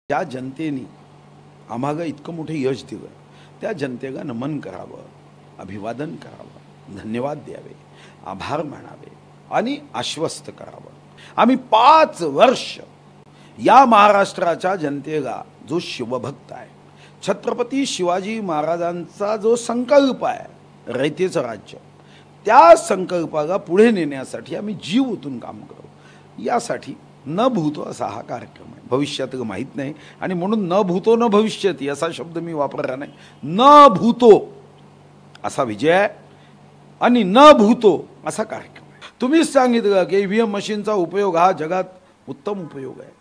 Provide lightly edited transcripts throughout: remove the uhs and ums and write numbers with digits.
त्या जनतेने आम्हाला इतकं मोठं यश दिलं, त्या जनतेला नमन करावं, अभिवादन करावं, धन्यवाद द्यावे, आभार मानावे आणि आश्वस्त करावं। आम्ही 5 वर्ष या महाराष्ट्राच्या जनतेला जो शिवभक्त आहे, छत्रपती शिवाजी महाराजांचा जो संकल्प आहे रयतेचं राज्य, त्या संकल्पाला पुढे नेण्यासाठी आम्ही जीव ओतून काम करू। यासाठी न भूतो असा हा कार्यक्रम आहे। भविष्यात माहीत नाही आणि म्हणून न भूतो न भविष्यती असा शब्द मी वापरला नाही। न भूतो असा विजय आहे आणि न भूतो असा कार्यक्रम आहे। तुम्हीच सांगितलं की ईव्हीएम मशीनचा उपयोग हा जगात उत्तम उपयोग आहे।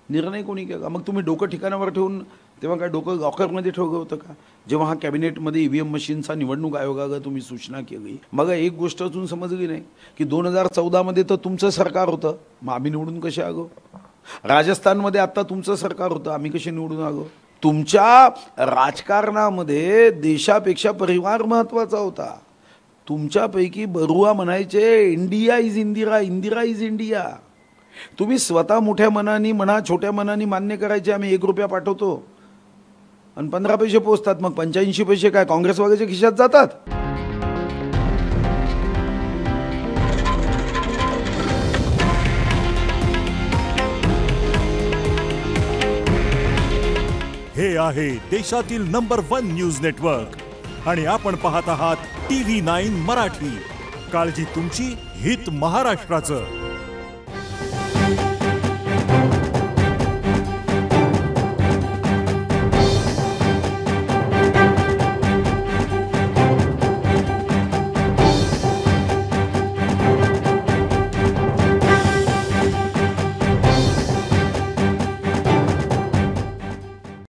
निर्णय कोणी केला? मग तुम्ही डोकं ठिकाणावर ठेवून तेव्हा काय डोकं लॉकरमध्ये ठेवलं होतं का? जेव्हा हा कॅबिनेटमध्ये ईव्हीएम मशीनचा निवडणूक आयोगाला तुम्ही सूचना केली, मग एक गोष्ट अजून समजली नाही की 2014 मध्ये तर तुमचं सरकार होतं, मग आम्ही निवडून कसे आलो? राजस्थानमध्ये आता तुमचं सरकार होतं, आम्ही कसे निवडून आलो? तुमच्या राजकारणामध्ये देशापेक्षा परिवार महत्त्वाचा होता। तुमच्यापैकी बरुआ म्हणायचे India is Indira, Indira is India. तुम्ही स्वतः मोठ्या मनाने म्हणा छोट्या मनाने मान्य करायचे आम्ही 1 रुपया पाठवतो आणि 15 पैसे पोचतात, मग 85 पैसे काय काँग्रेसवाल्याच्या खिशात जातात? हे आहे देशातील नंबर 1 न्यूज नेटवर्क आणि आपण पाहत आहात TV9 मराठी। काळजी तुमची, हित महाराष्ट्राचं।